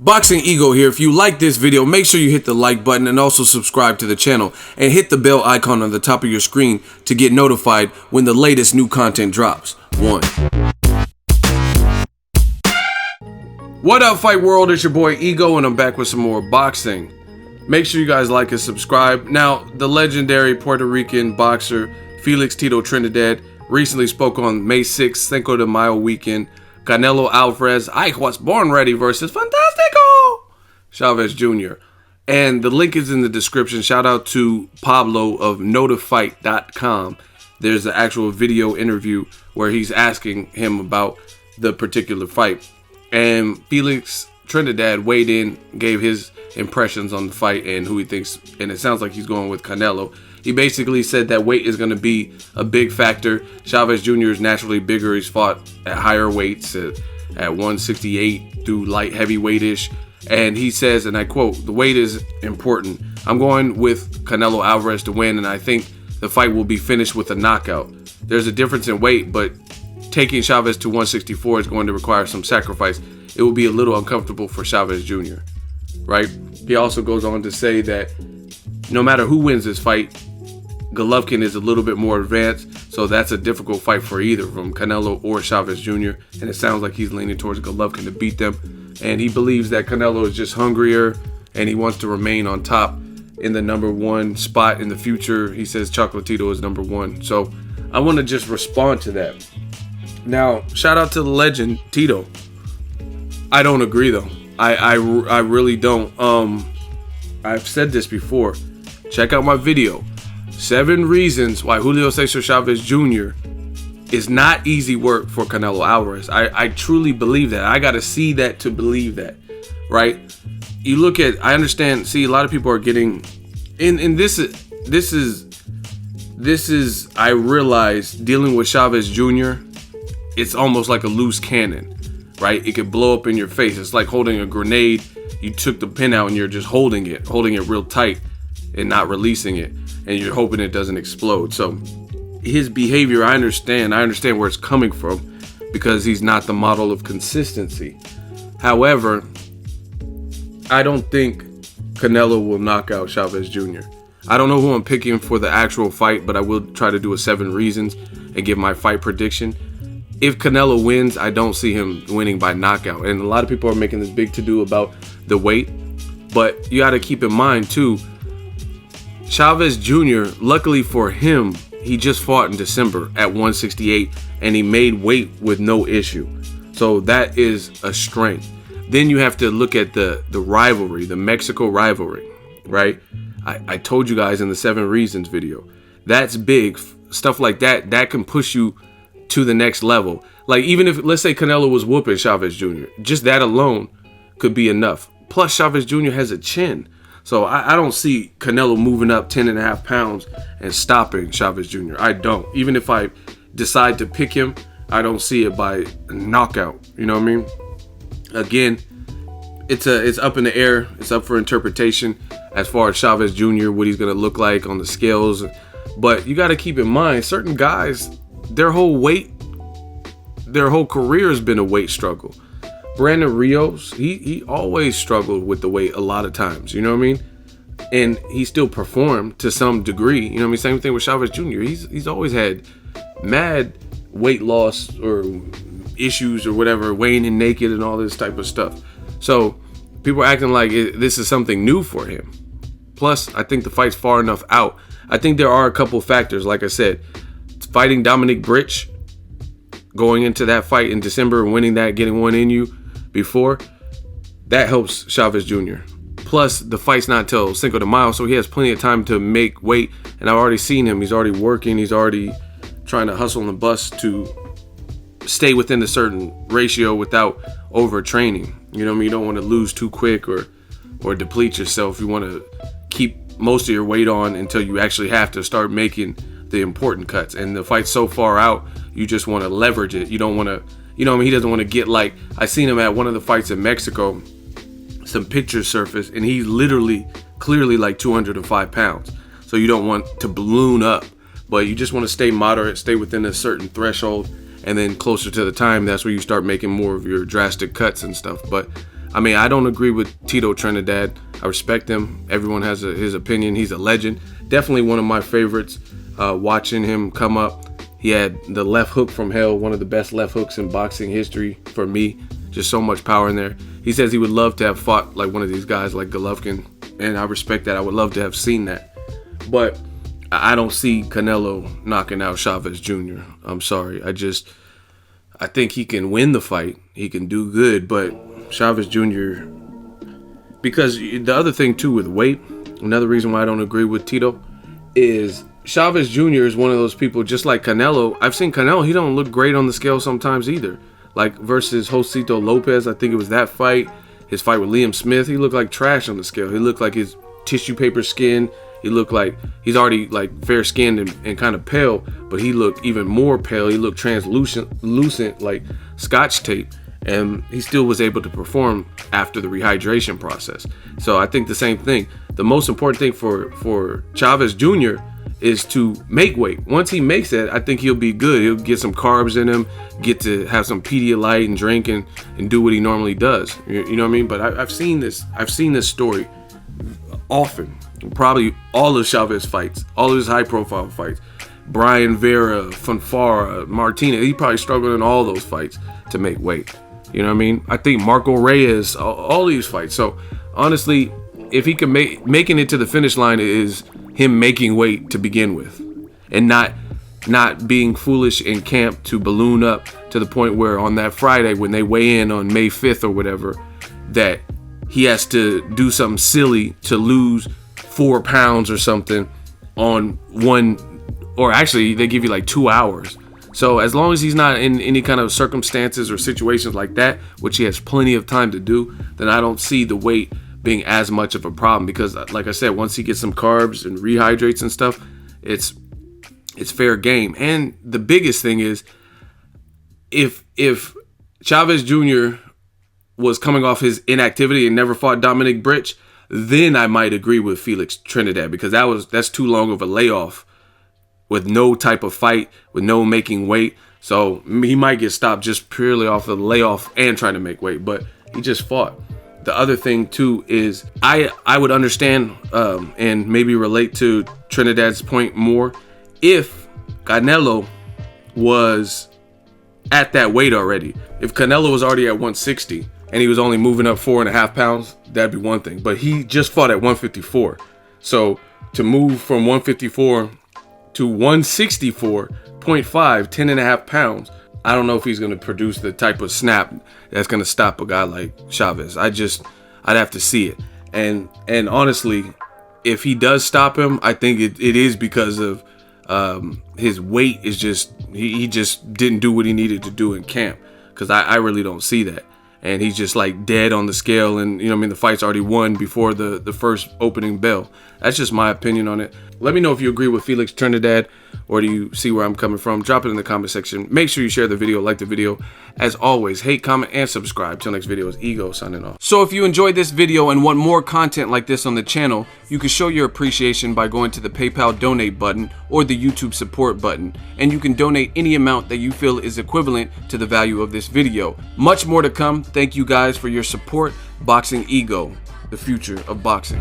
Boxing Ego here. If you like this video, make sure you hit the like button and also subscribe to the channel and hit the bell icon on the top of your screen to get notified when the latest new content drops. What up, fight world? It's your boy Ego and I'm back with some more boxing. Make sure you guys like and subscribe. Now, the legendary Puerto Rican boxer FELIX Tito Trinidad recently spoke on May 6th, Cinco de Mayo weekend. Canelo Alvarez, I was born ready versus Fantastico Chavez Jr. And the link is in the description. Shout out to Pablo of notifight.com. There's an actual video interview where he's asking him about the particular fight. And FELIX Trinidad weighed in, gave his impressions on the fight and who he thinks, and it sounds like he's going with Canelo. He basically said that weight is going to be a big factor. Chavez Jr. is naturally bigger. He's fought at higher weights at 168 through light heavyweight-ish. And he says, and I quote, "The weight is important. I'm going with Canelo Alvarez to win, and I think the fight will be finished with a knockout. There's a difference in weight, but taking Chavez to 164 is going to require some sacrifice. It will be a little uncomfortable for Chavez Jr." Right? He also goes on to say that no matter who wins this fight, Golovkin is a little bit more advanced, so that's a difficult fight for either from Canelo or Chavez Jr. And it sounds like he's leaning towards Golovkin to beat them. And he believes that Canelo is just hungrier and he wants to remain on top in the #1 spot in the future. He says Chocolatito is #1. So I want to just respond to that. Now, shout out to the legend Tito. I don't agree though. I really don't. I've said this before. Check out my video. 7 reasons why Julio Cesar Chavez Jr. is not easy work for Canelo Alvarez. I truly believe that. I got to see that to believe that, right? You look at, I understand, see, a lot of people are getting, and this is, I realize, dealing with Chavez Jr., it's almost like a loose cannon, right? It could blow up in your face. It's like holding a grenade. You took the pin out and you're just holding it real tight and not releasing it. And you're hoping it doesn't explode. So his behavior, I understand where it's coming from because he's not the model of consistency. However, I don't think Canelo will knock out Chavez Jr. I don't know who I'm picking for the actual fight, but I will try to do a 7 reasons and give my fight prediction. If Canelo wins, I don't see him winning by knockout. And a lot of people are making this big to-do about the weight, but you got to keep in mind too, Chavez Jr., luckily for him, he just fought in December at 168 and he made weight with no issue. So that is a strength. Then you have to look at the rivalry, the Mexico rivalry, right? I told you guys in the 7 reasons video. That's big. Stuff like that, that can push you to the next level. Like even if, let's say Canelo was whooping Chavez Jr., just that alone could be enough. Plus Chavez Jr. has a chin. So I don't see Canelo moving up 10.5 pounds and stopping Chavez Jr. I don't. Even if I decide to pick him, I don't see it by knockout. You know what I mean? Again, it's up in the air. It's up for interpretation as far as Chavez Jr., what he's going to look like on the scales. But you got to keep in mind, certain guys, their whole career has been a weight struggle. Brandon Rios, he always struggled with the weight a lot of times, you know what I mean? And he still performed to some degree, you know what I mean? Same thing with Chavez Jr. He's always had mad weight loss or issues or whatever, weighing in naked and all this type of stuff. So people are acting like this is something new for him. Plus, I think the fight's far enough out. I think there are a couple factors, like I said, fighting Dominic Britch, going into that fight in December and winning that, getting one in you before, that helps Chavez Jr. Plus, the fight's not till Cinco de Mayo, so he has plenty of time to make weight. And I've already seen him. He's already working. He's already trying to hustle on the bus to stay within a certain ratio without overtraining. You know what I mean? You don't want to lose too quick or deplete yourself. You want to keep most of your weight on until you actually have to start making the important cuts. And the fight's so far out, you just want to leverage it. You don't want to, you know what I mean? He doesn't want to get like, I seen him at one of the fights in Mexico, some pictures surfaced, and he's literally, clearly like 205 pounds. So you don't want to balloon up, but you just want to stay moderate, stay within a certain threshold, and then closer to the time, that's where you start making more of your drastic cuts and stuff. But I mean, I don't agree with Tito Trinidad. I respect him. Everyone has his opinion. He's a legend. Definitely one of my favorites. Watching him come up, he had the left hook from hell, one of the best left hooks in boxing history for me. Just so much power in there. He says he would love to have fought like one of these guys like Golovkin, and I respect that. I would love to have seen that. But I don't see Canelo knocking out Chavez Jr. I'm sorry. I think he can win the fight. He can do good, but Chavez Jr., because the other thing too with weight, another reason why I don't agree with Tito is Chavez Jr. is one of those people just like Canelo. I've seen Canelo, he don't look great on the scale sometimes either. Like versus Josito Lopez, I think it was that fight. His fight with Liam Smith, he looked like trash on the scale. He looked like his tissue paper skin. He looked like he's already like fair skinned and kind of pale, but he looked even more pale. He looked translucent like Scotch tape, and he still was able to perform after the rehydration process. So I think the same thing. The most important thing for Chavez Jr. is to make weight. Once he makes it, I think he'll be good. He'll get some carbs in him, get to have some Pedialyte and drink and do what he normally does. You know what I mean? But I've seen this story often. Probably all of Chavez fights, all of his high-profile fights. Brian Vera, Fonfara, Martinez, he probably struggled in all those fights to make weight. You know what I mean? I think Marco Reyes, all these fights. So honestly, if he can making it to the finish line is him making weight to begin with, and not being foolish in camp to balloon up to the point where on that Friday when they weigh in on May 5th or whatever, that he has to do something silly to lose 4 pounds or something on one, or actually they give you like 2 hours. So as long as he's not in any kind of circumstances or situations like that, which he has plenty of time to do, then I don't see the weight being as much of a problem, because like I said, once he gets some carbs and rehydrates and stuff, it's fair game. And the biggest thing is if Chavez Jr. was coming off his inactivity and never fought Dominic Britch, then I might agree with Felix Trinidad, because that's too long of a layoff with no type of fight, with no making weight. So he might get stopped just purely off of the layoff and trying to make weight, but he just fought. The other thing too is I would understand and maybe relate to Trinidad's point more if Canelo was at that weight already. If Canelo was already at 160 and he was only moving up 4.5 pounds, that'd be one thing. But he just fought at 154. So to move from 154 to 164.5, 10.5 pounds, I don't know if he's going to produce the type of snap that's going to stop a guy like Chavez. I'd have to see it. And honestly, if he does stop him, I think it is because of his weight is just, he just didn't do what he needed to do in camp, because I really don't see that. And he's just like dead on the scale, and you know what I mean, the fight's already won before the first opening bell. That's just my opinion on it. Let me know if you agree with Felix Trinidad, or do you see where I'm coming from? Drop it in the comment section. Make sure you share the video, like the video. As always, hate, comment, and subscribe. Till next video, is Ego signing off. So if you enjoyed this video and want more content like this on the channel, you can show your appreciation by going to the PayPal donate button or the YouTube support button, and you can donate any amount that you feel is equivalent to the value of this video. Much more to come. Thank you guys for your support. Boxing Ego, the future of boxing.